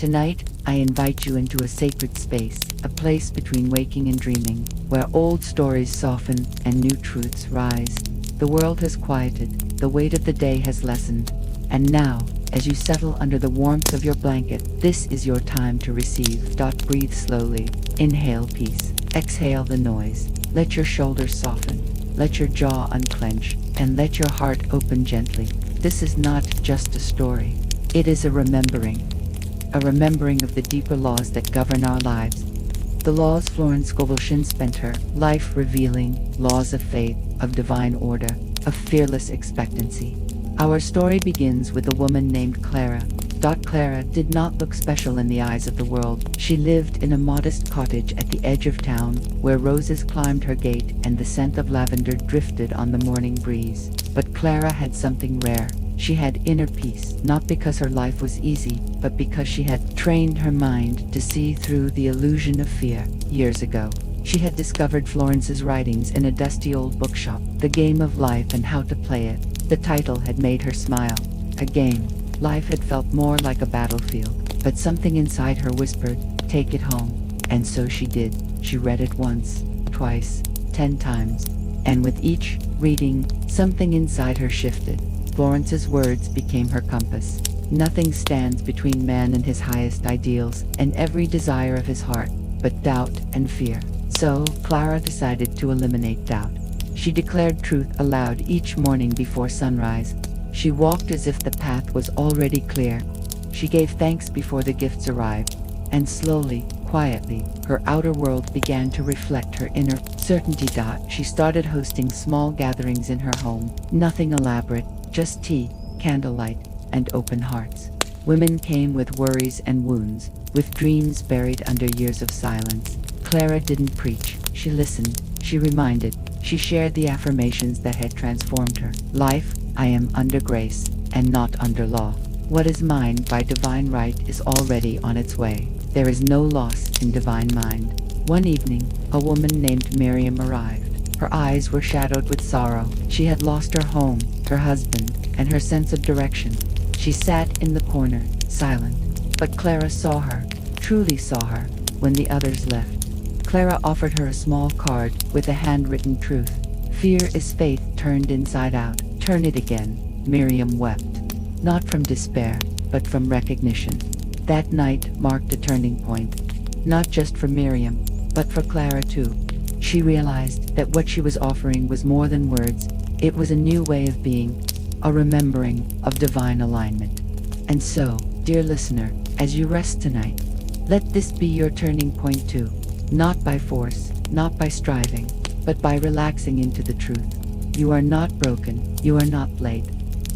Tonight, I invite you into a sacred space, a place between waking and dreaming, where old stories soften and new truths rise. The world has quieted, the weight of the day has lessened, and now, as you settle under the warmth of your blanket, this is your time to receive. Breathe slowly. Inhale peace. Exhale the noise. Let your shoulders soften. Let your jaw unclench, and let your heart open gently. This is not just a story. It is a remembering of the deeper laws that govern our lives. The laws Florence Scovel Shinn spent her life revealing, laws of faith, of divine order, of fearless expectancy. Our story begins with a woman named Clara. Clara did not look special in the eyes of the world. She lived in a modest cottage at the edge of town, where roses climbed her gate and the scent of lavender drifted on the morning breeze. But Clara had something rare. She had inner peace, not because her life was easy, but because she had trained her mind to see through the illusion of fear. Years ago, she had discovered Florence's writings in a dusty old bookshop, The Game of Life and How to Play It. The title had made her smile. A game. Life had felt more like a battlefield, but something inside her whispered, "Take it home." And so she did. She read it once, twice, 10 times. And with each reading, something inside her shifted. Florence's words became her compass. Nothing stands between man and his highest ideals, and every desire of his heart, but doubt and fear. So, Clara decided to eliminate doubt. She declared truth aloud each morning before sunrise. She walked as if the path was already clear. She gave thanks before the gifts arrived. And slowly, quietly, her outer world began to reflect her inner certainty. She started hosting small gatherings in her home. Nothing elaborate, just tea, candlelight, and open hearts. Women came with worries and wounds, with dreams buried under years of silence. Clara didn't preach. She listened. She reminded. She shared the affirmations that had transformed her. Life, I am under grace, and not under law. What is mine by divine right is already on its way. There is no loss in divine mind. One evening, a woman named Miriam arrived. Her eyes were shadowed with sorrow. She had lost her home, her husband, and her sense of direction. She sat in the corner, silent. But Clara saw her, truly saw her, when the others left. Clara offered her a small card with a handwritten truth. Fear is faith turned inside out. Turn it again. Miriam wept. Not from despair, but from recognition. That night marked a turning point. Not just for Miriam, but for Clara too. She realized that what she was offering was more than words. It was a new way of being, a remembering of divine alignment. And so, dear listener, as you rest tonight, let this be your turning point too. Not by force, not by striving, but by relaxing into the truth. You are not broken, you are not late,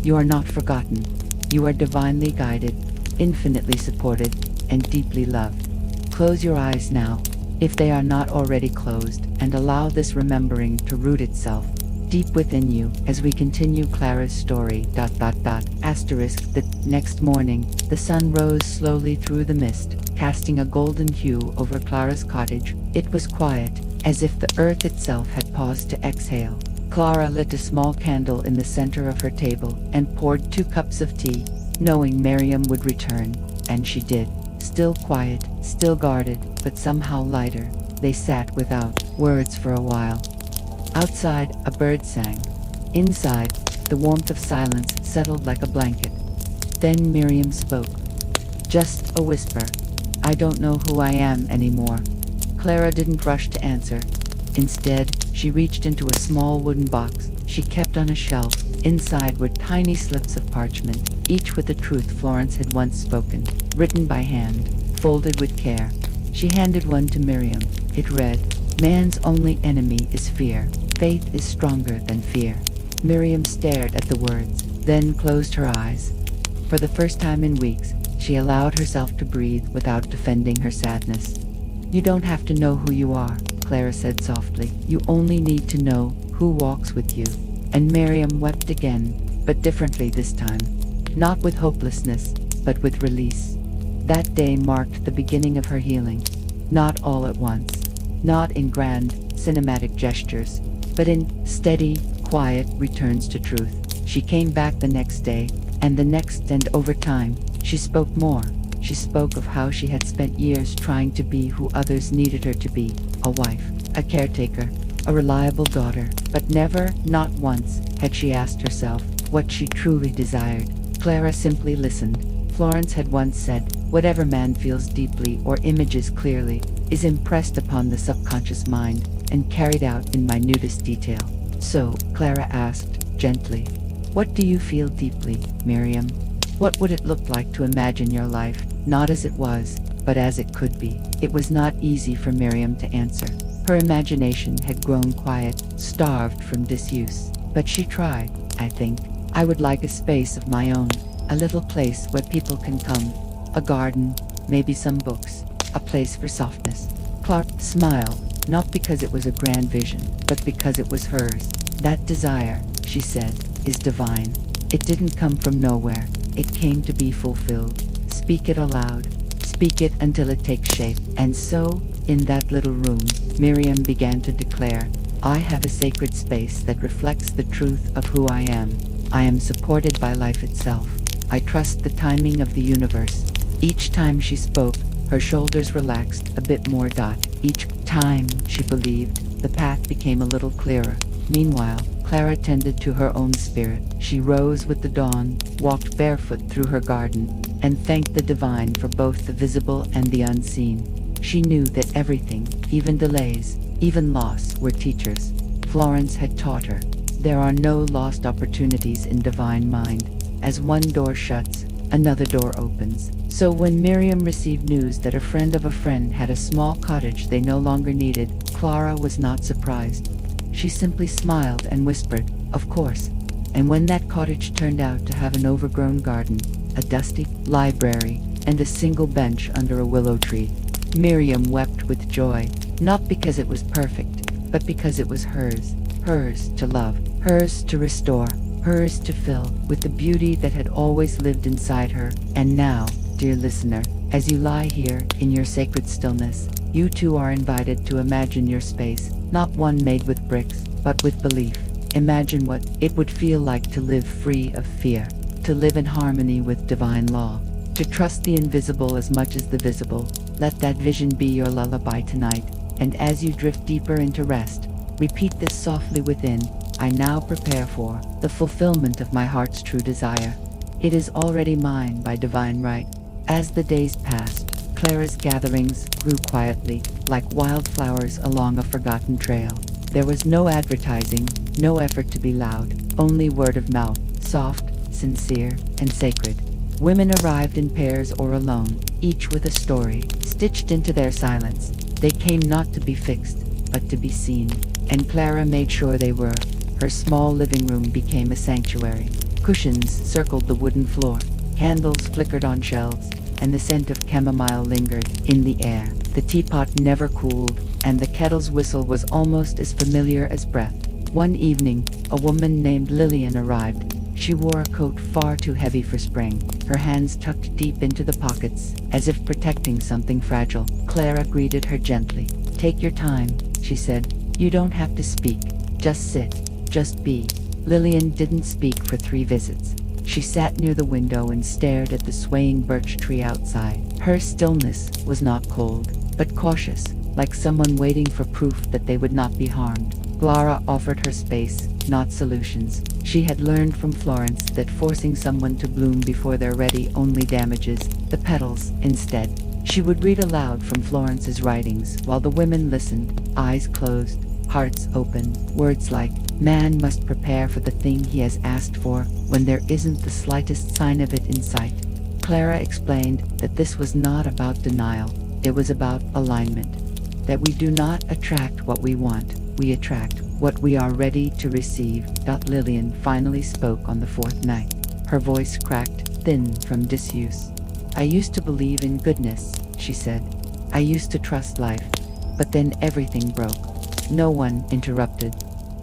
you are not forgotten. You are divinely guided, infinitely supported, and deeply loved. Close your eyes now, if they are not already closed, and allow this remembering to root itself deep within you as we continue Clara's story. Asterisk. The next morning, the sun rose slowly through the mist, casting a golden hue over Clara's cottage. It was quiet, as if the earth itself had paused to exhale. Clara lit a small candle in the center of her table and poured 2 cups of tea, knowing Miriam would return, and she did. Still quiet, still guarded, but somehow lighter. They sat without words for a while. Outside, a bird sang. Inside, the warmth of silence settled like a blanket. Then Miriam spoke. Just a whisper. I don't know who I am anymore. Clara didn't rush to answer. Instead, she reached into a small wooden box she kept on a shelf. Inside were tiny slips of parchment, each with the truth Florence had once spoken, written by hand, folded with care. She handed one to Miriam. It read, "Man's only enemy is fear. Faith is stronger than fear." Miriam stared at the words, then closed her eyes. For the first time in weeks, she allowed herself to breathe without defending her sadness. "You don't have to know who you are," Clara said softly. "You only need to know who walks with you." And Miriam wept again, but differently this time. Not with hopelessness, but with release. That day marked the beginning of her healing. Not all at once. Not in grand, cinematic gestures, but in steady, quiet returns to truth. She came back the next day, and the next, and over time, she spoke more. She spoke of how she had spent years trying to be who others needed her to be, a wife, a caretaker, a reliable daughter, but never, not once, had she asked herself what she truly desired. Clara simply listened. Florence had once said, "Whatever man feels deeply or images clearly is impressed upon the subconscious mind and carried out in minutest detail." So, Clara asked, gently, "What do you feel deeply, Miriam? What would it look like to imagine your life, not as it was, but as it could be?" It was not easy for Miriam to answer. Her imagination had grown quiet, starved from disuse. But she tried. "I think I would like a space of my own, a little place where people can come, a garden, maybe some books, a place for softness." Clara smiled, not because it was a grand vision, but because it was hers. "That desire," she said, "is divine. It didn't come from nowhere. It came to be fulfilled. Speak it aloud. Speak it until it takes shape." And so, in that little room, Miriam began to declare, "I have a sacred space that reflects the truth of who I am. I am supported by life itself. I trust the timing of the universe." Each time she spoke, her shoulders relaxed a bit more. Each time, she believed, the path became a little clearer. Meanwhile, Clara tended to her own spirit. She rose with the dawn, walked barefoot through her garden, and thanked the divine for both the visible and the unseen. She knew that everything, even delays, even loss, were teachers. Florence had taught her. There are no lost opportunities in divine mind. As one door shuts, another door opens. So when Miriam received news that a friend of a friend had a small cottage they no longer needed, Clara was not surprised. She simply smiled and whispered, "Of course." And when that cottage turned out to have an overgrown garden, a dusty library, and a single bench under a willow tree, Miriam wept with joy, not because it was perfect, but because it was hers. Hers to love, hers to restore, hers to fill with the beauty that had always lived inside her. And now, dear listener, as you lie here in your sacred stillness, you too are invited to imagine your space, not one made with bricks, but with belief. Imagine what it would feel like to live free of fear, to live in harmony with divine law, to trust the invisible as much as the visible. Let that vision be your lullaby tonight, and as you drift deeper into rest, repeat this softly within: "I now prepare for the fulfillment of my heart's true desire. It is already mine by divine right." As the days passed, Clara's gatherings grew quietly, like wildflowers along a forgotten trail. There was no advertising, no effort to be loud, only word of mouth, soft, sincere, and sacred. Women arrived in pairs or alone, each with a story stitched into their silence. They came not to be fixed, but to be seen, and Clara made sure they were. Her small living room became a sanctuary. Cushions circled the wooden floor, candles flickered on shelves, and the scent of chamomile lingered in the air. The teapot never cooled, and the kettle's whistle was almost as familiar as breath. One evening, a woman named Lillian arrived. She wore a coat far too heavy for spring, her hands tucked deep into the pockets, as if protecting something fragile. Clara greeted her gently. "Take your time," she said. "You don't have to speak. Just sit. Just be." Lillian didn't speak for 3 visits. She sat near the window and stared at the swaying birch tree outside. Her stillness was not cold, but cautious, like someone waiting for proof that they would not be harmed. Clara offered her space, not solutions. She had learned from Florence that forcing someone to bloom before they're ready only damages the petals. Instead, she would read aloud from Florence's writings while the women listened, eyes closed, hearts open. Words like, "Man must prepare for the thing he has asked for when there isn't the slightest sign of it in sight." Clara explained that this was not about denial, it was about alignment. That we do not attract what we want, we attract what we are ready to receive. Lillian finally spoke on the 4th night. Her voice cracked, thin from disuse. "I used to believe in goodness," she said. "I used to trust life. But then everything broke. No one interrupted.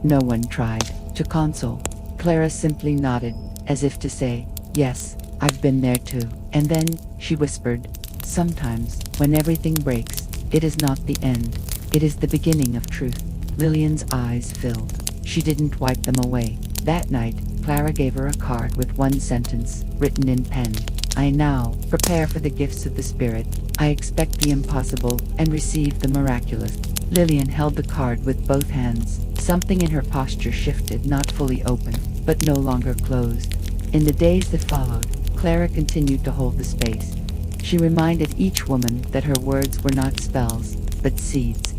No one tried to console." Clara simply nodded, as if to say, "Yes, I've been there too." And then, she whispered, "Sometimes, when everything breaks, it is not the end. It is the beginning of truth." Lillian's eyes filled. She didn't wipe them away. That night, Clara gave her a card with one sentence, written in pen. I now prepare for the gifts of the Spirit. I expect the impossible and receive the miraculous. Lillian held the card with both hands. Something in her posture shifted, not fully open, but no longer closed. In the days that followed, Clara continued to hold the space. She reminded each woman that her words were not spells, but seeds.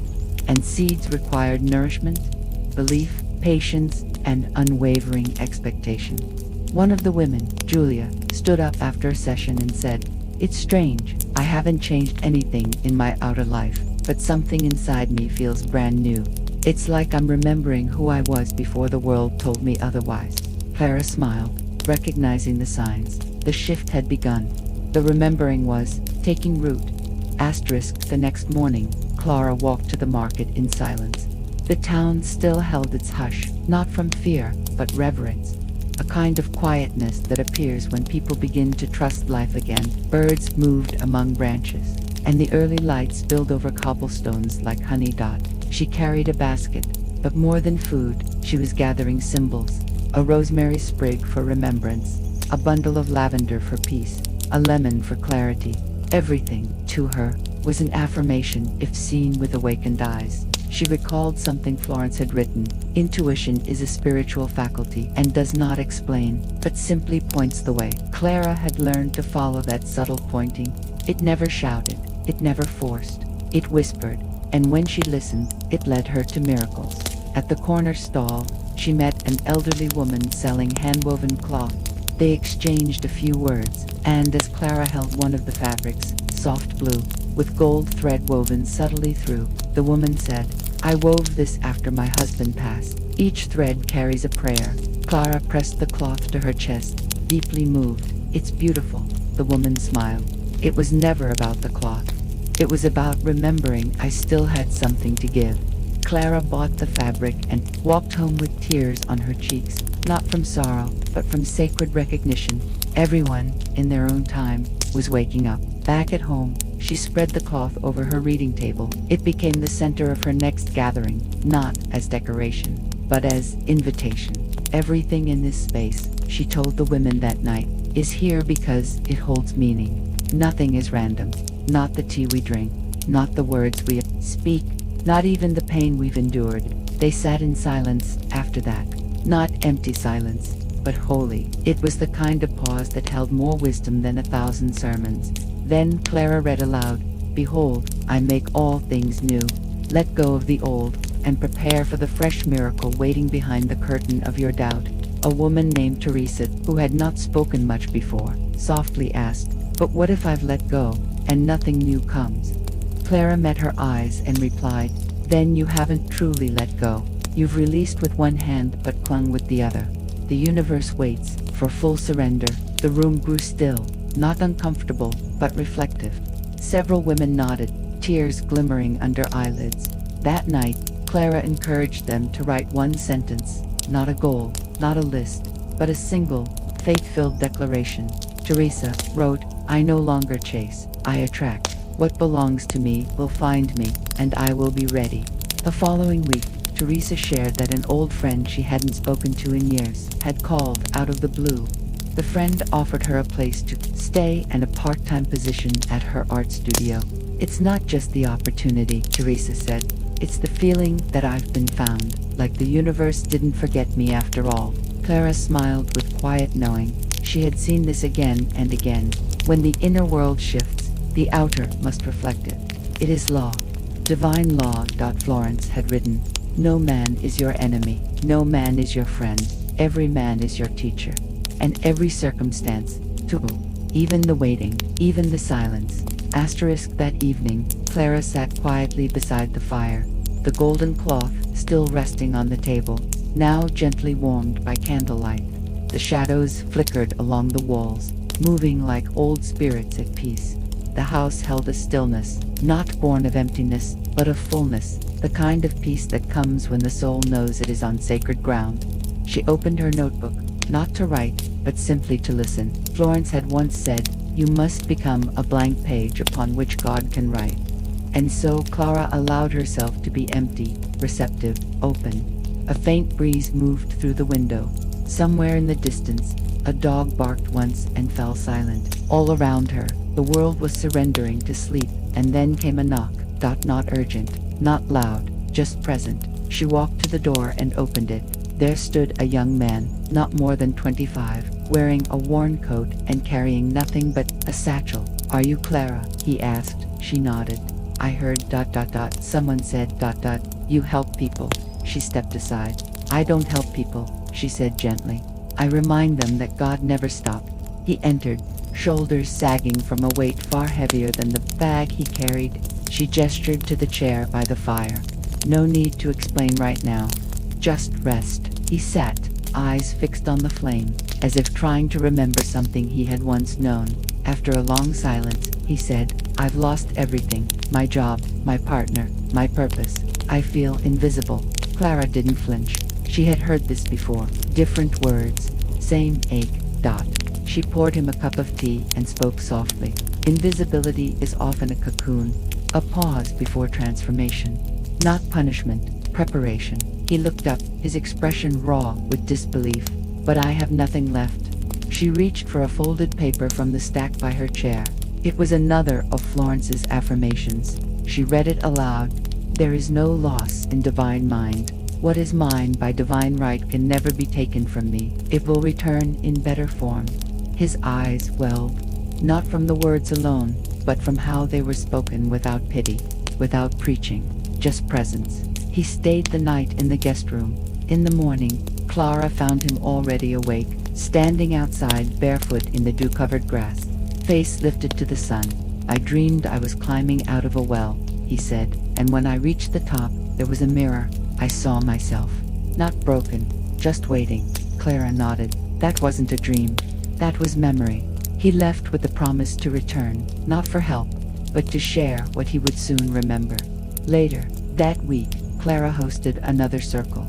And seeds required nourishment, belief, patience, and unwavering expectation. One of the women, Julia, stood up after a session and said, "It's strange. I haven't changed anything in my outer life, but something inside me feels brand new. It's like I'm remembering who I was before the world told me otherwise." Clara smiled, recognizing the signs. The shift had begun. The remembering was taking root. The next morning, Clara walked to the market in silence. The town still held its hush, not from fear, but reverence. A kind of quietness that appears when people begin to trust life again. Birds moved among branches, and the early light spilled over cobblestones like honey dot. She carried a basket, but more than food, she was gathering symbols. A rosemary sprig for remembrance, a bundle of lavender for peace, a lemon for clarity. Everything, to her, was an affirmation if seen with awakened eyes. She recalled something Florence had written. Intuition is a spiritual faculty and does not explain, but simply points the way. Clara had learned to follow that subtle pointing. It never shouted, it never forced, it whispered, and when she listened, it led her to miracles. At the corner stall, she met an elderly woman selling hand-woven cloth. They exchanged a few words, and as Clara held one of the fabrics, soft blue, with gold thread woven subtly through, the woman said, "I wove this after my husband passed. Each thread carries a prayer." Clara pressed the cloth to her chest, deeply moved. "It's beautiful," the woman smiled. "It was never about the cloth. It was about remembering I still had something to give." Clara bought the fabric and walked home with tears on her cheeks, not from sorrow, but from sacred recognition. Everyone, in their own time, was waking up. Back at home, she spread the cloth over her reading table. It became the center of her next gathering, not as decoration, but as invitation. "Everything in this space," she told the women that night, "is here because it holds meaning. Nothing is random. Not the tea we drink, not the words we speak, not even the pain we've endured." They sat in silence after that. Not empty silence, but holy. It was the kind of pause that held more wisdom than 1,000 sermons. Then Clara read aloud, "Behold, I make all things new. Let go of the old, and prepare for the fresh miracle waiting behind the curtain of your doubt." A woman named Teresa, who had not spoken much before, softly asked, "But what if I've let go, and nothing new comes?" Clara met her eyes and replied, "Then you haven't truly let go. You've released with one hand but clung with the other. The universe waits for full surrender." The room grew still, not uncomfortable, but reflective. Several women nodded, tears glimmering under eyelids. That night, Clara encouraged them to write one sentence, not a goal, not a list, but a single, faith-filled declaration. Teresa wrote, "I no longer chase, I attract. What belongs to me will find me, and I will be ready." The following week, Teresa shared that an old friend she hadn't spoken to in years had called out of the blue. The friend offered her a place to stay and a part-time position at her art studio. "It's not just the opportunity," Teresa said. "It's the feeling that I've been found, like the universe didn't forget me after all." Clara smiled with quiet knowing. She had seen this again and again. When the inner world shifts, the outer must reflect it. It is law. Divine law. Florence had written, "No man is your enemy. No man is your friend. Every man is your teacher. And every circumstance, too. Even the waiting, even the silence." That evening, Clara sat quietly beside the fire, the golden cloth still resting on the table, now gently warmed by candlelight. The shadows flickered along the walls, moving like old spirits at peace. The house held a stillness, not born of emptiness, but of fullness, the kind of peace that comes when the soul knows it is on sacred ground. She opened her notebook, not to write, but simply to listen. Florence had once said, "You must become a blank page upon which God can write." And so Clara allowed herself to be empty, receptive, open. A faint breeze moved through the window. Somewhere in the distance, A dog barked once and fell silent. All around her, the world was surrendering to sleep, and then came a knock. Not urgent, not loud, just present. She walked to the door and opened it. There stood a young man, not more than 25, wearing a worn coat and carrying nothing but a satchel. "Are you Clara?" he asked. She nodded. "I heard ... Someone said ... You help people." She stepped aside. "I don't help people," she said gently. "I remind them that God never stopped." He entered, shoulders sagging from a weight far heavier than the bag he carried. She gestured to the chair by the fire. "No need to explain right now. Just rest." He sat, eyes fixed on the flame, as if trying to remember something he had once known. After a long silence, he said, "I've lost everything. My job, my partner, my purpose. I feel invisible." Clara didn't flinch. She had heard this before. Different words, same ache. She poured him a cup of tea and spoke softly. "Invisibility is often a cocoon, a pause before transformation. Not punishment, preparation." He looked up, his expression raw with disbelief. "But I have nothing left." She reached for a folded paper from the stack by her chair. It was another of Florence's affirmations. She read it aloud. "There is no loss in divine mind. What is mine by divine right can never be taken from me. It will return in better form." His eyes welled, not from the words alone, but from how they were spoken, without pity, without preaching, just presence. He stayed the night in the guest room. In the morning, Clara found him already awake, standing outside barefoot in the dew-covered grass, face lifted to the sun. "I dreamed I was climbing out of a well," he said, "and when I reached the top, there was a mirror. I saw myself. Not broken, just waiting." Clara nodded. "That wasn't a dream. That was memory." He left with the promise to return, not for help, but to share what he would soon remember. Later, that week, Clara hosted another circle.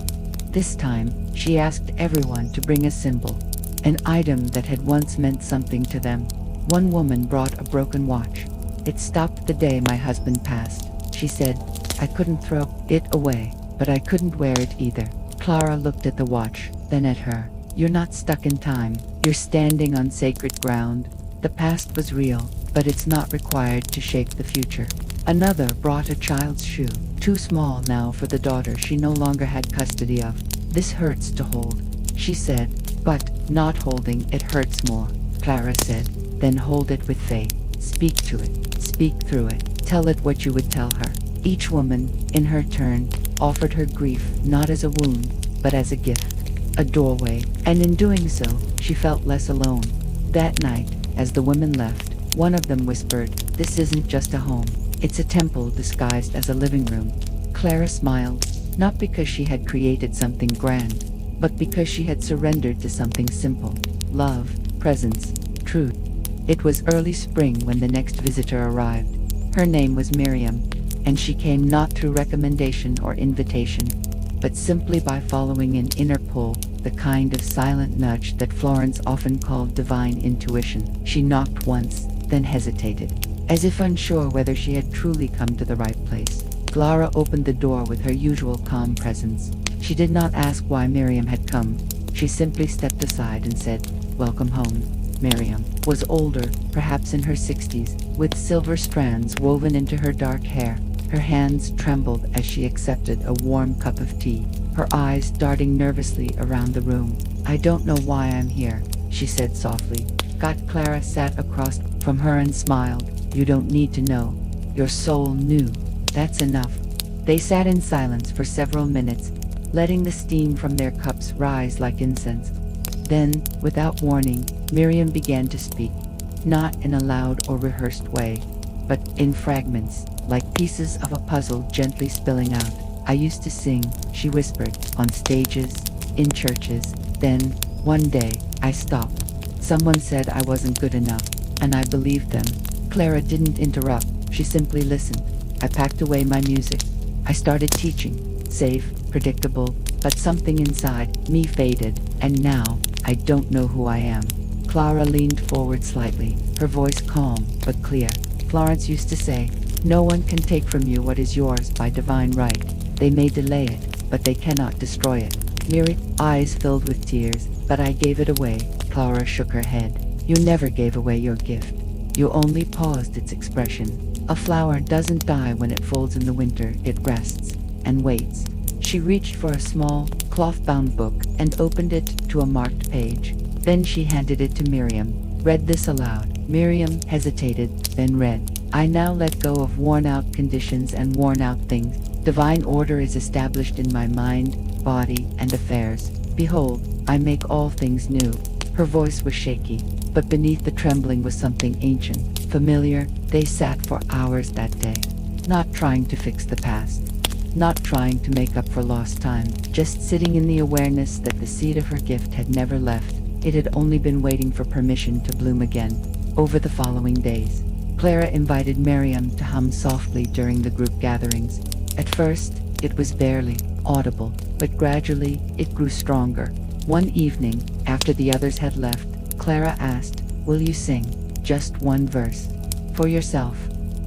This time, she asked everyone to bring a symbol, an item that had once meant something to them. One woman brought a broken watch. "It stopped the day my husband passed," she said. "I couldn't throw it away, but I couldn't wear it either." Clara looked at the watch, then at her. "You're not stuck in time. You're standing on sacred ground. The past was real, but it's not required to shape the future." Another brought a child's shoe, too small now for the daughter she no longer had custody of. "This hurts to hold," she said. "But not holding it hurts more," Clara said. "Then hold it with faith. Speak to it. Speak through it. Tell it what you would tell her." Each woman, in her turn, offered her grief not as a wound, but as a gift, a doorway, and in doing so, she felt less alone. That night, as the women left, one of them whispered, "This isn't just a home. It's a temple disguised as a living room." Clara smiled, not because she had created something grand, but because she had surrendered to something simple: love, presence, truth. It was early spring when the next visitor arrived. Her name was Miriam, and she came not through recommendation or invitation, but simply by following an inner pull, the kind of silent nudge that Florence often called divine intuition. She knocked once, then hesitated, as if unsure whether she had truly come to the right place. Clara opened the door with her usual calm presence. She did not ask why Miriam had come. She simply stepped aside and said, "Welcome home." Miriam was older, perhaps in her 60s, with silver strands woven into her dark hair. Her hands trembled as she accepted a warm cup of tea, her eyes darting nervously around the room. "I don't know why I'm here," she said softly. Clara sat across from her and smiled. "You don't need to know. Your soul knew. That's enough." They sat in silence for several minutes, letting the steam from their cups rise like incense. Then, without warning, Miriam began to speak, not in a loud or rehearsed way, but in fragments, like pieces of a puzzle gently spilling out. "I used to sing," she whispered, "on stages, in churches. Then, one day, I stopped. Someone said I wasn't good enough, and I believed them." Clara didn't interrupt, she simply listened. "I packed away my music. I started teaching, safe, predictable, but something inside me faded, and now, I don't know who I am." Clara leaned forward slightly, her voice calm but clear. "Florence used to say, no one can take from you what is yours by divine right. They may delay it, but they cannot destroy it." Miriam's eyes filled with tears. "But I gave it away," Clara shook her head. You never gave away your gift. You only paused its expression. A flower doesn't die when it folds in the winter, it rests and waits. She reached for a small, cloth-bound book and opened it to a marked page. Then she handed it to Miriam. Read this aloud. Miriam hesitated, then read. I now let go of worn-out conditions and worn-out things. Divine order is established in my mind, body, and affairs. Behold, I make all things new. Her voice was shaky, but beneath the trembling was something ancient, familiar. They sat for hours that day, not trying to fix the past, not trying to make up for lost time, just sitting in the awareness that the seed of her gift had never left. It had only been waiting for permission to bloom again. Over the following days, Clara invited Miriam to hum softly during the group gatherings. At first, it was barely audible, but gradually it grew stronger. One evening, after the others had left, Clara asked, "Will you sing just one verse for yourself?"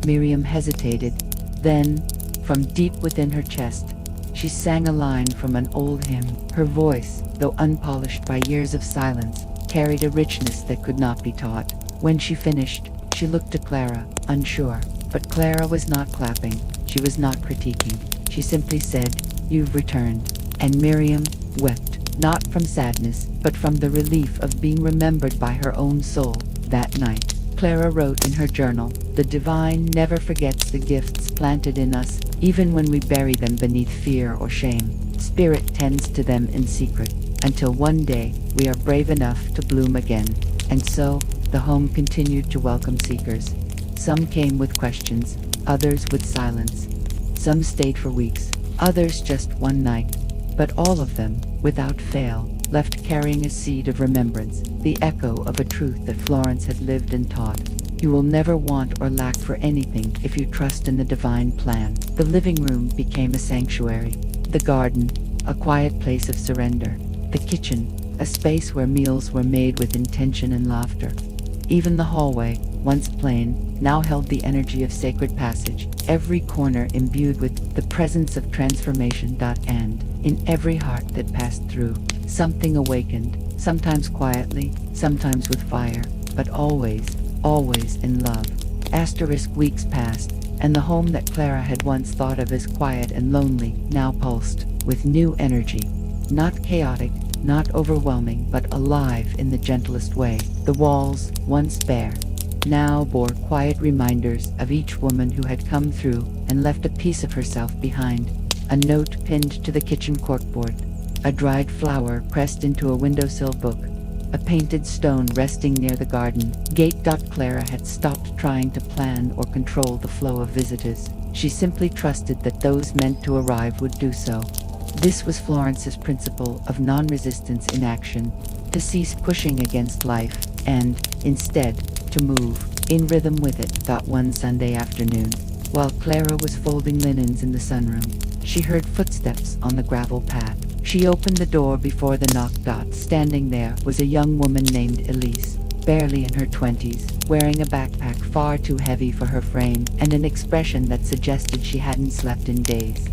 Miriam hesitated. Then, from deep within her chest, she sang a line from an old hymn. Her voice, though unpolished by years of silence, carried a richness that could not be taught. When she finished, she looked to Clara, unsure. But Clara was not clapping. She was not critiquing. She simply said, "You've returned." And Miriam wept, not from sadness, but from the relief of being remembered by her own soul. That night, Clara wrote in her journal, "The divine never forgets the gifts planted in us, even when we bury them beneath fear or shame. Spirit tends to them in secret, until one day we are brave enough to bloom again." And so, the home continued to welcome seekers. Some came with questions, others with silence. Some stayed for weeks, others just one night. But all of them, without fail, left carrying a seed of remembrance, the echo of a truth that Florence had lived and taught. You will never want or lack for anything if you trust in the divine plan. The living room became a sanctuary. The garden, a quiet place of surrender. The kitchen, a space where meals were made with intention and laughter. Even the hallway, once plain, now held the energy of sacred passage, every corner imbued with the presence of transformation. And in every heart that passed through, something awakened, sometimes quietly, sometimes with fire, but always, always in love. Weeks passed, and the home that Clara had once thought of as quiet and lonely now pulsed with new energy. Not chaotic, not overwhelming, but alive in the gentlest way. The walls, once bare, now bore quiet reminders of each woman who had come through and left a piece of herself behind. A note pinned to the kitchen corkboard, a dried flower pressed into a windowsill book, a painted stone resting near the garden gate. Clara had stopped trying to plan or control the flow of visitors. She simply trusted that those meant to arrive would do so. This was Florence's principle of non-resistance in action, to cease pushing against life and, instead, to move in rhythm with it. One Sunday afternoon, while Clara was folding linens in the sunroom, she heard footsteps on the gravel path. She opened the door before the knock. Standing there was a young woman named Elise, barely in her 20s, wearing a backpack far too heavy for her frame and an expression that suggested she hadn't slept in days.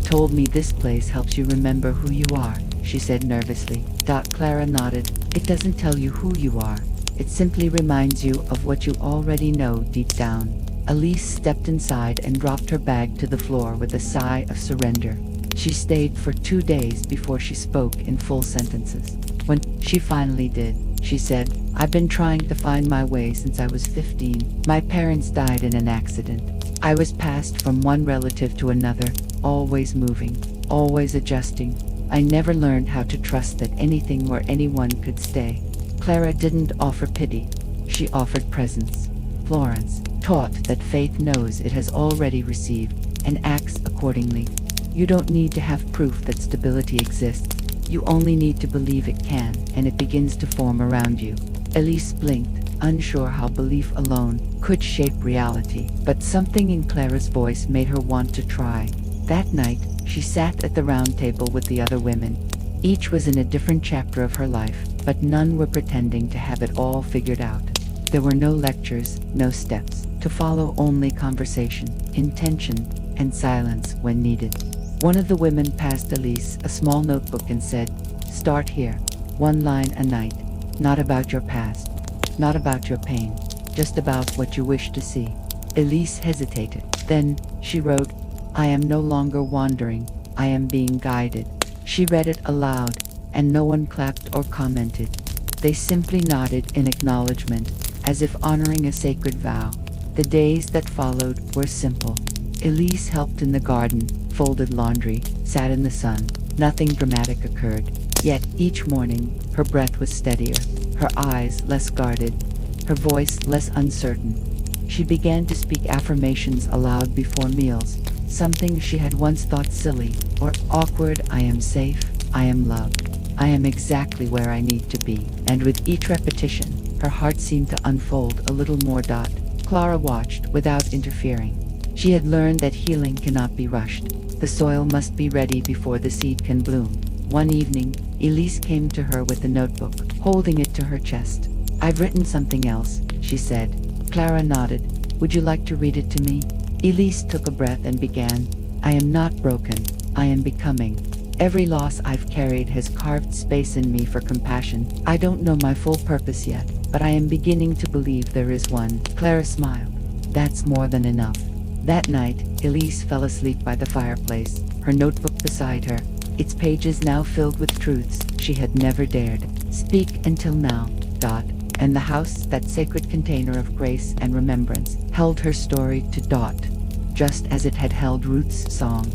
Told me this place helps you remember who you are," she said nervously. Clara nodded. "It doesn't tell you who you are. It simply reminds you of what you already know deep down." Elise stepped inside and dropped her bag to the floor with a sigh of surrender. She stayed for 2 days before she spoke in full sentences. When she finally did, she said, "I've been trying to find my way since I was 15. My parents died in an accident. I was passed from one relative to another, always moving, always adjusting. I never learned how to trust that anything or anyone could stay." Clara didn't offer pity. She offered presence. Florence taught that faith knows it has already received and acts accordingly. You don't need to have proof that stability exists. You only need to believe it can, and it begins to form around you. Elise blinked, unsure how belief alone could shape reality, but something in Clara's voice made her want to try. That night, she sat at the round table with the other women. Each was in a different chapter of her life, but none were pretending to have it all figured out. There were no lectures, no steps to follow, only conversation, intention, and silence when needed. One of the women passed Elise a small notebook and said, "Start here. one line a night. Not about your past, not about your pain, just about what you wish to see. Elise hesitated. Then she wrote, I am no longer wandering, I am being guided. She read it aloud, and no one clapped or commented. They simply nodded in acknowledgement, as if honoring a sacred vow. The days that followed were simple. Elise helped in the garden, folded laundry, sat in the sun. Nothing dramatic occurred. Yet each morning, her breath was steadier, her eyes less guarded, her voice less uncertain. She began to speak affirmations aloud before meals, something she had once thought silly or awkward. I am safe, I am loved, I am exactly where I need to be. And with each repetition, her heart seemed to unfold a little more. Clara watched without interfering. She had learned that healing cannot be rushed. The soil must be ready before the seed can bloom. One evening, Elise came to her with a notebook, holding it to her chest. I've written something else, she said. Clara nodded. Would you like to read it to me? Elise took a breath and began. I am not broken, I am becoming. Every loss I've carried has carved space in me for compassion. I don't know my full purpose yet, but I am beginning to believe there is one. Clara smiled. That's more than enough. That night, Elise fell asleep by the fireplace, her notebook beside her, its pages now filled with truths she had never dared speak until now. And the house, that sacred container of grace and remembrance, held her story to just as it had held Ruth's song,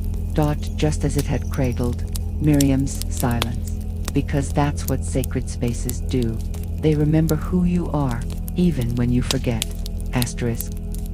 just as it had cradled Miriam's silence. Because that's what sacred spaces do. They remember who you are, even when you forget. Asterisk.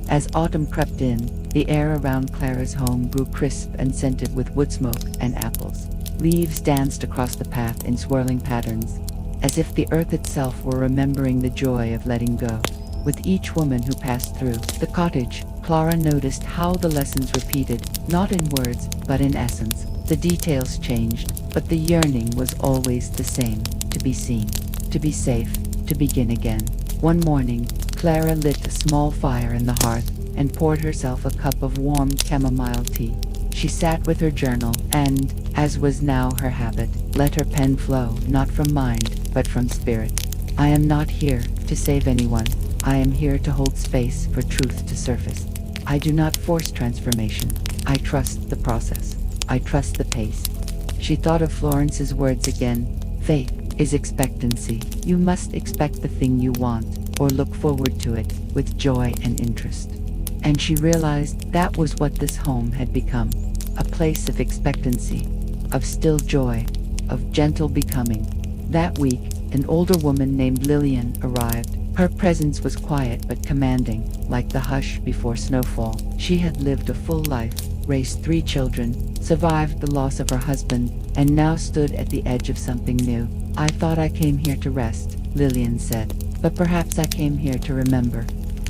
As autumn crept in, the air around Clara's home grew crisp and scented with wood smoke and apples. Leaves danced across the path in swirling patterns, as if the earth itself were remembering the joy of letting go. With each woman who passed through the cottage, Clara noticed how the lessons repeated, not in words, but in essence. The details changed, but the yearning was always the same: to be seen, to be safe, to begin again. One morning, Clara lit a small fire in the hearth and poured herself a cup of warm chamomile tea. She sat with her journal and, as was now her habit, let her pen flow, not from mind, but from spirit. I am not here to save anyone. I am here to hold space for truth to surface. I do not force transformation. I trust the process. I trust the pace. She thought of Florence's words again. Faith is expectancy. You must expect the thing you want, or look forward to it with joy and interest. And she realized that was what this home had become. A place of expectancy, of still joy, of gentle becoming. That week, an older woman named Lillian arrived. Her presence was quiet but commanding, like the hush before snowfall. She had lived a full life, raised 3 children, survived the loss of her husband, and now stood at the edge of something new. I thought I came here to rest, Lillian said, but perhaps I came here to remember.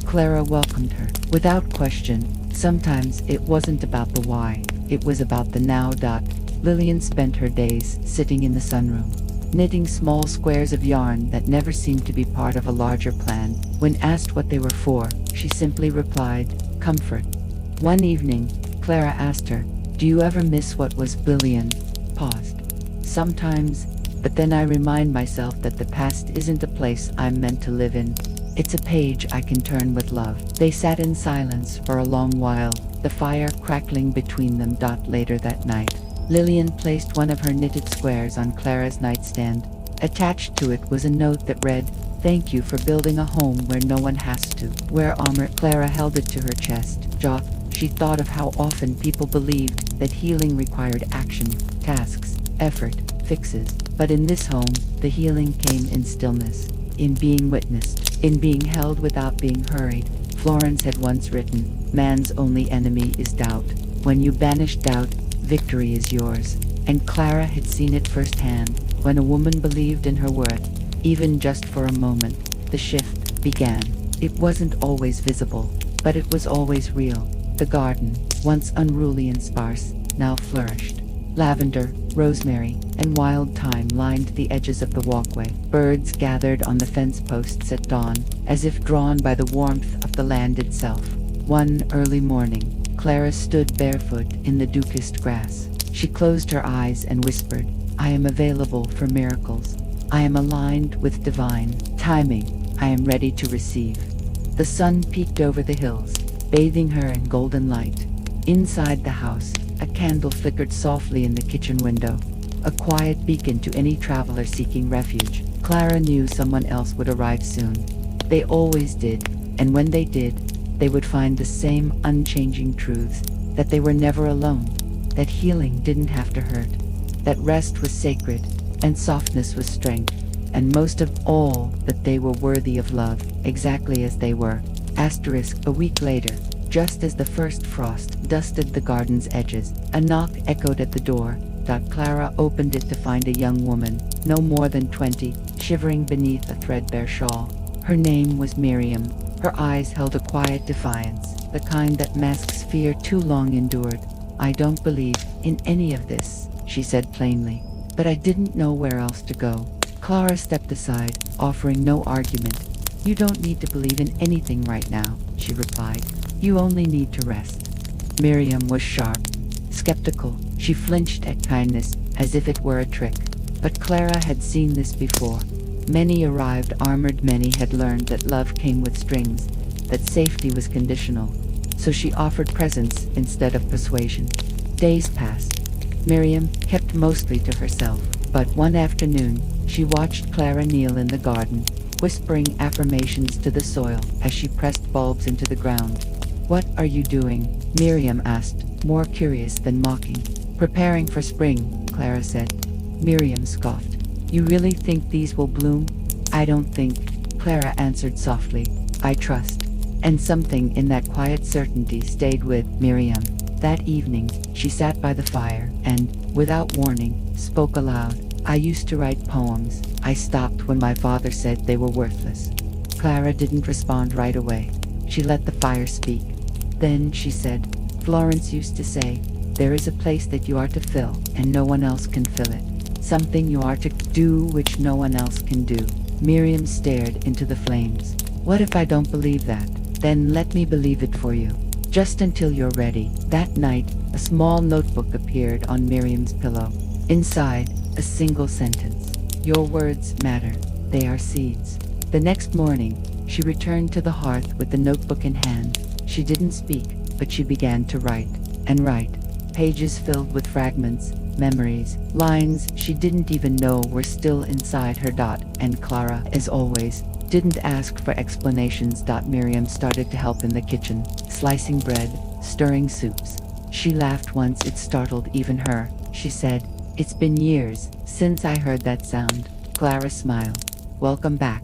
Clara welcomed her, without question. Sometimes it wasn't about the why, it was about the now. Lillian spent her days sitting in the sunroom, knitting small squares of yarn that never seemed to be part of a larger plan. When asked what they were for, she simply replied, comfort. One evening, Clara asked her, do you ever miss what was? Lillian paused. Sometimes, but then I remind myself that the past isn't a place I'm meant to live in. It's a page I can turn with love. They sat in silence for a long while, the fire crackling between them. Later that night, Lillian placed one of her knitted squares on Clara's nightstand. Attached to it was a note that read, thank you for building a home where no one has to wear armor. Clara held it to her chest. She thought of how often people believed that healing required action, tasks, effort, fixes. But in this home, the healing came in stillness, in being witnessed, in being held without being hurried. Florence had once written, man's only enemy is doubt. When you banish doubt, victory is yours. And Clara had seen it firsthand. When a woman believed in her worth, even just for a moment, the shift began. It wasn't always visible, but it was always real. The garden, once unruly and sparse, now flourished. Lavender, rosemary, and wild thyme lined the edges of the walkway. Birds gathered on the fence posts at dawn, as if drawn by the warmth of the land itself. One early morning, Clara stood barefoot in the dew-kissed grass. She closed her eyes and whispered, I am available for miracles. I am aligned with divine timing. I am ready to receive. The sun peeked over the hills, bathing her in golden light. Inside the house, a candle flickered softly in the kitchen window, a quiet beacon to any traveler seeking refuge. Clara knew someone else would arrive soon. They always did, and when they did, they would find the same unchanging truths, that they were never alone, that healing didn't have to hurt, that rest was sacred, and softness was strength, and most of all, that they were worthy of love, exactly as they were. A week later, just as the first frost dusted the garden's edges, a knock echoed at the door. Clara opened it to find a young woman, no more than 20, shivering beneath a threadbare shawl. Her name was Miriam. Her eyes held a quiet defiance, the kind that masks fear too long endured. "I don't believe in any of this," she said plainly, "but I didn't know where else to go." Clara stepped aside, offering no argument. "You don't need to believe in anything right now," she replied. "You only need to rest." Miriam was sharp, skeptical. She flinched at kindness, as if it were a trick. But Clara had seen this before. Many arrived armored, many had learned that love came with strings, that safety was conditional. So she offered presence instead of persuasion. Days passed. Miriam kept mostly to herself, but one afternoon, she watched Clara kneel in the garden, whispering affirmations to the soil as she pressed bulbs into the ground. "What are you doing?" Miriam asked, more curious than mocking. "Preparing for spring," Clara said. Miriam scoffed. "You really think these will bloom?" "I don't think," Clara answered softly. "I trust." And something in that quiet certainty stayed with Miriam. That evening, she sat by the fire and, without warning, spoke aloud. "I used to write poems. I stopped when my father said they were worthless." Clara didn't respond right away. She let the fire speak. Then she said, "Florence used to say, there is a place that you are to fill, and no one else can fill it. Something you are to do which no one else can do." Miriam stared into the flames. "What if I don't believe that? Then let me believe it for you. Just until you're ready." That night, a small notebook appeared on Miriam's pillow. Inside, a single sentence. "Your words matter. They are seeds." The next morning, she returned to the hearth with the notebook in hand. She didn't speak, but she began to write, and write. Pages filled with fragments, memories, lines she didn't even know were still inside her. And Clara, as always, didn't ask for explanations. Miriam started to help in the kitchen, slicing bread, stirring soups. She laughed once it startled even her. She said, "It's been years since I heard that sound." Clara smiled. "Welcome back."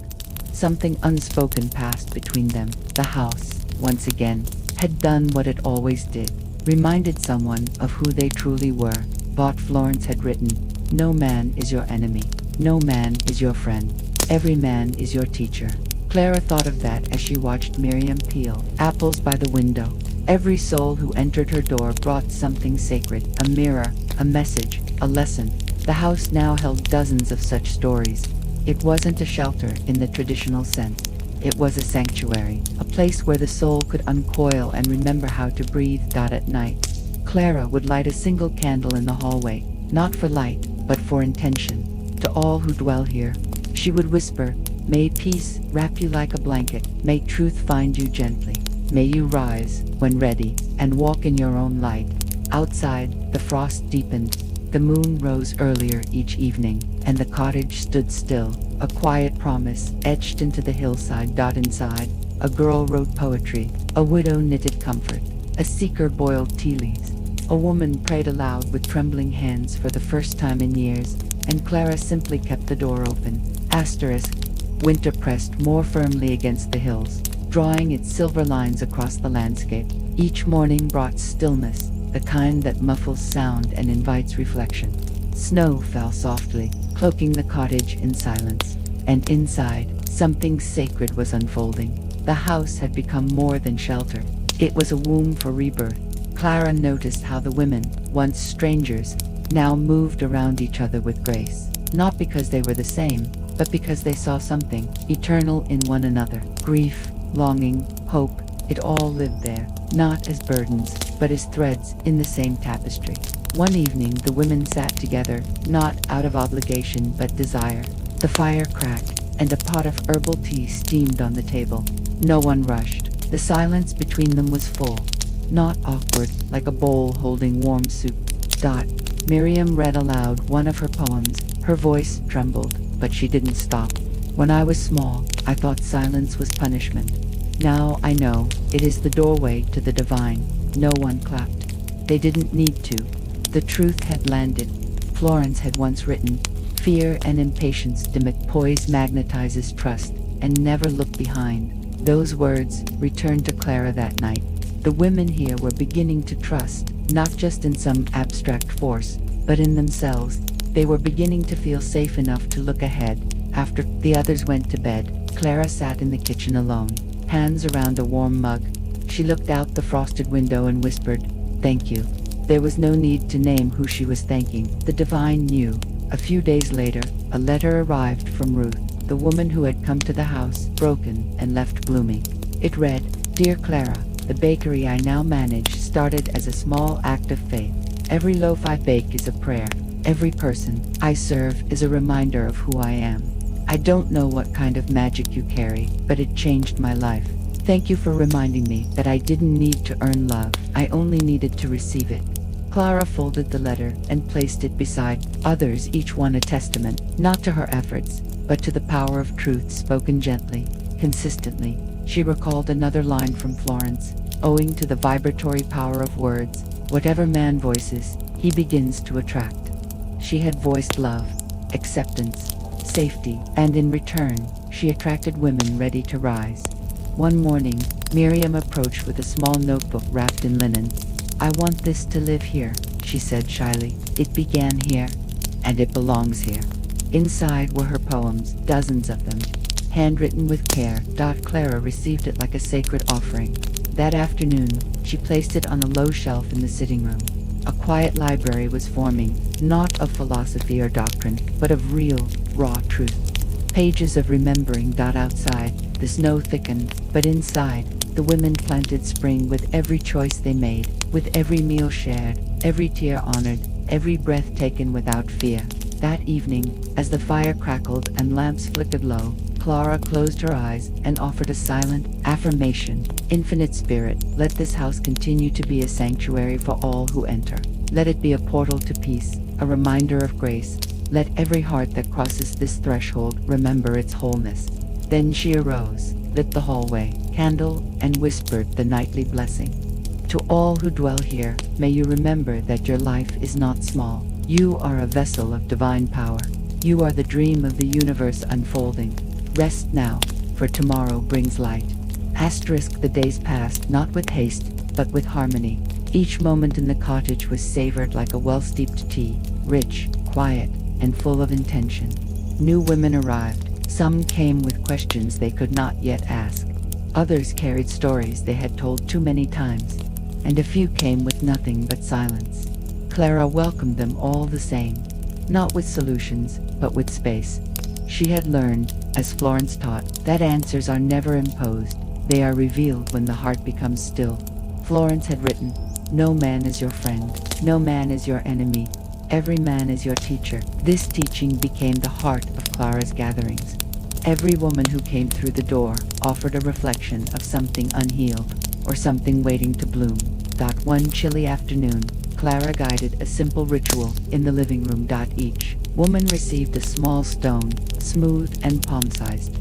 Something unspoken passed between them. The house, once again, had done what it always did, reminded someone of who they truly were. But Florence had written, "No man is your enemy. No man is your friend. Every man is your teacher." Clara thought of that as she watched Miriam peel apples by the window. Every soul who entered her door brought something sacred, a mirror, a message, a lesson. The house now held dozens of such stories. It wasn't a shelter in the traditional sense. It was a sanctuary, a place where the soul could uncoil and remember how to breathe. At night, Clara would light a single candle in the hallway, not for light, but for intention. "To all who dwell here," she would whisper, "may peace wrap you like a blanket. May truth find you gently. May you rise, when ready, and walk in your own light." Outside, the frost deepened. The moon rose earlier each evening, and the cottage stood still, a quiet promise etched into the hillside. Inside, a girl wrote poetry, a widow knitted comfort, a seeker boiled tea leaves. A woman prayed aloud with trembling hands for the first time in years, and Clara simply kept the door open. Winter pressed more firmly against the hills, drawing its silver lines across the landscape. Each morning brought stillness, the kind that muffles sound and invites reflection. Snow fell softly, cloaking the cottage in silence, and inside, something sacred was unfolding. The house had become more than shelter. It was a womb for rebirth. Clara noticed how the women, once strangers, now moved around each other with grace, not because they were the same, but because they saw something eternal in one another. Grief, longing, hope, it all lived there, not as burdens, but as threads in the same tapestry. One evening the women sat together, not out of obligation but desire. The fire cracked, and a pot of herbal tea steamed on the table. No one rushed. The silence between them was full. Not awkward, like a bowl holding warm soup. Miriam read aloud one of her poems. Her voice trembled, but she didn't stop. When I was small, I thought silence was punishment. Now I know it is the doorway to the divine. No one clapped. They didn't need to. The truth had landed. Florence had once written, "Fear and impatience dimit poise magnetizes trust, and never look behind." Those words returned to Clara that night. The women here were beginning to trust, not just in some abstract force, but in themselves. They were beginning to feel safe enough to look ahead. After the others went to bed, Clara sat in the kitchen alone, hands around a warm mug. She looked out the frosted window and whispered, "Thank you." There was no need to name who she was thanking. The divine knew. A few days later, a letter arrived from Ruth, the woman who had come to the house, broken and left gloomy. It read, "Dear Clara, the bakery I now manage started as a small act of faith. Every loaf I bake is a prayer. Every person I serve is a reminder of who I am. I don't know what kind of magic you carry, but it changed my life. Thank you for reminding me that I didn't need to earn love. I only needed to receive it." Clara folded the letter and placed it beside others, each one a testament, not to her efforts, but to the power of truth spoken gently, consistently. She recalled another line from Florence, "Owing to the vibratory power of words, whatever man voices, he begins to attract." She had voiced love, acceptance, safety, and in return, she attracted women ready to rise. One morning, Miriam approached with a small notebook wrapped in linen. "I want this to live here," she said shyly. "It began here, and it belongs here." Inside were her poems, dozens of them, handwritten with care. Clara received it like a sacred offering. That afternoon, she placed it on a low shelf in the sitting room. A quiet library was forming, not of philosophy or doctrine, but of real, raw truth. Pages of remembering. Outside, the snow thickened, but inside, the women planted spring with every choice they made, with every meal shared, every tear honored, every breath taken without fear. That evening, as the fire crackled and lamps flickered low, Clara closed her eyes and offered a silent affirmation. "Infinite Spirit, let this house continue to be a sanctuary for all who enter. Let it be a portal to peace, a reminder of grace. Let every heart that crosses this threshold remember its wholeness." Then she arose, lit the hallway candle, and whispered the nightly blessing. "To all who dwell here, may you remember that your life is not small. You are a vessel of divine power. You are the dream of the universe unfolding. Rest now, for tomorrow brings light." The days passed, not with haste, but with harmony. Each moment in the cottage was savored like a well-steeped tea, rich, quiet, and full of intention. New women arrived. Some came with questions they could not yet ask. Others carried stories they had told too many times. And a few came with nothing but silence. Clara welcomed them all the same, not with solutions, but with space. She had learned, as Florence taught, that answers are never imposed. They are revealed when the heart becomes still. Florence had written, "No man is your friend. No man is your enemy. Every man is your teacher." This teaching became the heart of Clara's gatherings. Every woman who came through the door offered a reflection of something unhealed, or something waiting to bloom. One chilly afternoon, Clara guided a simple ritual in the living room. Each woman received a small stone, smooth and palm-sized.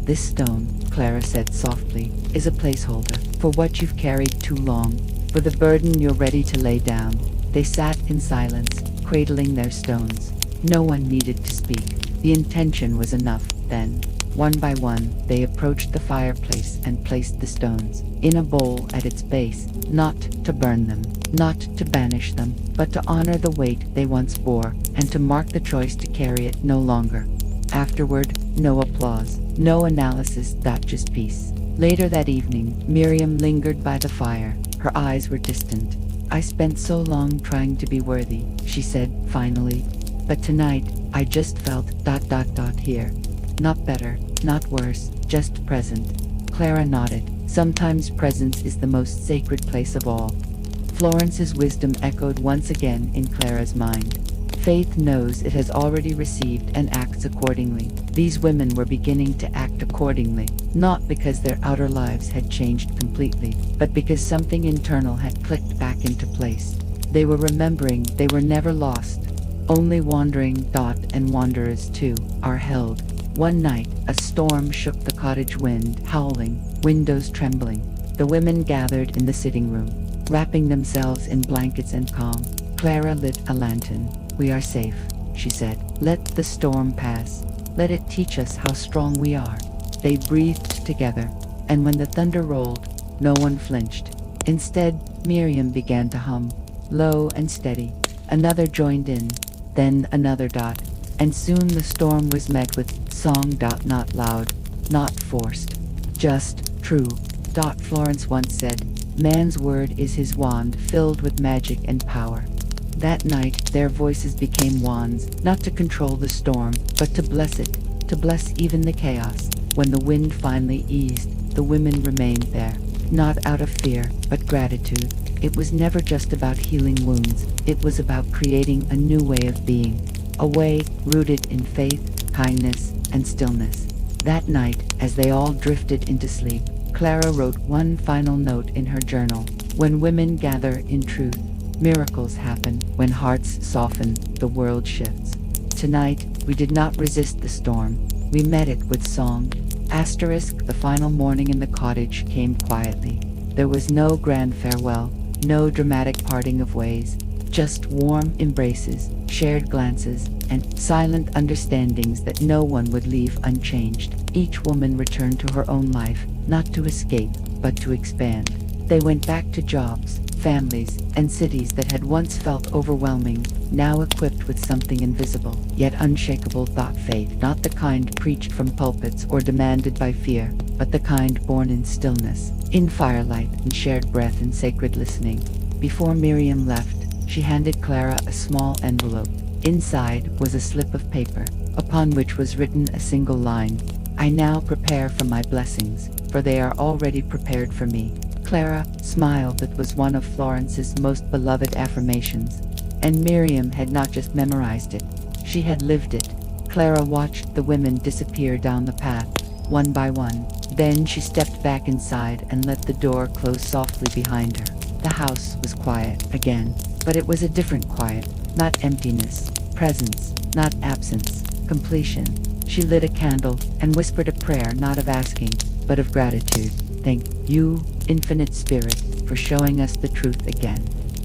"This stone," Clara said softly, "is a placeholder for what you've carried too long, for the burden you're ready to lay down." They sat in silence, cradling their stones. No one needed to speak. The intention was enough. Then, one by one, they approached the fireplace and placed the stones in a bowl at its base, not to burn them, not to banish them, but to honor the weight they once bore, and to mark the choice to carry it no longer. Afterward, no applause, no analysis, just peace. Later that evening, Miriam lingered by the fire. Her eyes were distant. "I spent so long trying to be worthy," she said, finally. "But tonight, I just felt ... here. Not better, not worse, just present." Clara nodded. Sometimes presence is the most sacred place of all. Florence's wisdom echoed once again in Clara's mind. Faith knows it has already received and acts accordingly. These women were beginning to act accordingly, not because their outer lives had changed completely, but because something internal had clicked back into place. They were remembering they were never lost, only wandering. And wanderers too are held. One night, a storm shook the cottage, wind howling, windows trembling. The women gathered in the sitting room, wrapping themselves in blankets and calm. Clara lit a lantern. "We are safe," she said. "Let the storm pass. Let it teach us how strong we are." They breathed together, and when the thunder rolled, no one flinched. Instead, Miriam began to hum, low and steady. Another joined in, then another. And soon the storm was met with song. Not loud, not forced, just true. Florence once said, "Man's word is his wand, filled with magic and power." That night, their voices became wands, not to control the storm, but to bless it, to bless even the chaos. When the wind finally eased, the women remained there, not out of fear, but gratitude. It was never just about healing wounds, it was about creating a new way of being, a way rooted in faith, kindness, and stillness. That night, as they all drifted into sleep, Clara wrote one final note in her journal. "When women gather in truth, miracles happen. When hearts soften, the world shifts." Tonight, we did not resist the storm. We met it with song. The final morning in the cottage came quietly. There was no grand farewell, no dramatic parting of ways, just warm embraces, shared glances, and silent understandings that no one would leave unchanged. Each woman returned to her own life, not to escape, but to expand. They went back to jobs, families, and cities that had once felt overwhelming, now equipped with something invisible, yet unshakable. Faith, not the kind preached from pulpits or demanded by fear, but the kind born in stillness, in firelight and shared breath and sacred listening. Before Miriam left, she handed Clara a small envelope. Inside was a slip of paper, upon which was written a single line: "I now prepare for my blessings, for they are already prepared for me." Clara smiled. That was one of Florence's most beloved affirmations, and Miriam had not just memorized it, she had lived it. Clara watched the women disappear down the path, one by one. Then she stepped back inside and let the door close softly behind her. The house was quiet again, but it was a different quiet, not emptiness, presence, not absence, completion. She lit a candle and whispered a prayer, not of asking, but of gratitude. "Thank you, Infinite Spirit, for showing us the truth again,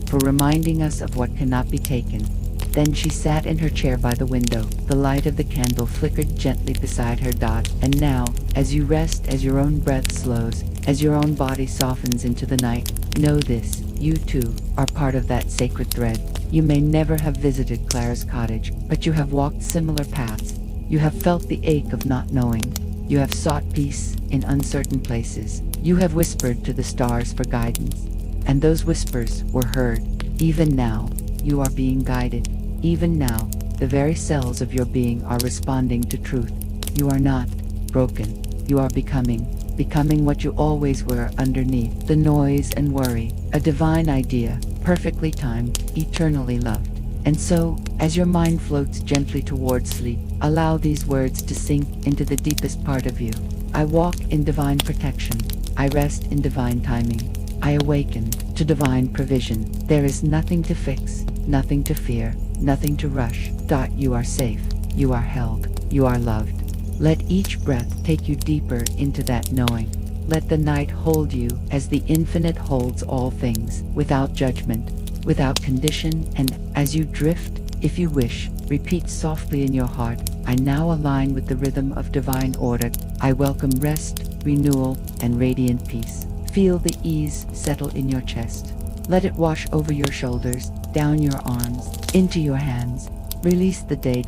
for reminding us of what cannot be taken." Then she sat in her chair by the window. The light of the candle flickered gently beside her. "And now, as you rest, as your own breath slows, as your own body softens into the night, know this: you too are part of that sacred thread. You may never have visited Clara's cottage, but you have walked similar paths. You have felt the ache of not knowing. You have sought peace in uncertain places. You have whispered to the stars for guidance, and those whispers were heard. Even now, you are being guided. Even now, the very cells of your being are responding to truth. You are not broken. You are becoming what you always were underneath the noise and worry, a divine idea, perfectly timed, eternally loved. And so, as your mind floats gently towards sleep, allow these words to sink into the deepest part of you. I walk in divine protection. I rest in divine timing. I awaken to divine provision. There is nothing to fix, nothing to fear, nothing to rush. You are safe. You are held. You are loved. Let each breath take you deeper into that knowing. Let the night hold you as the infinite holds all things, without judgment, without condition. And as you drift, if you wish, repeat softly in your heart: I now align with the rhythm of divine order. I welcome rest, renewal, and radiant peace. Feel the ease settle in your chest. Let it wash over your shoulders, down your arms, into your hands. Release the day.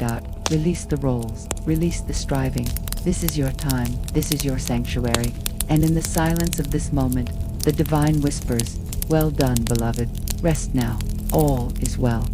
Release the roles. Release the striving. This is your time. This is your sanctuary. And in the silence of this moment, the divine whispers, "Well done, beloved. Rest now. All is well."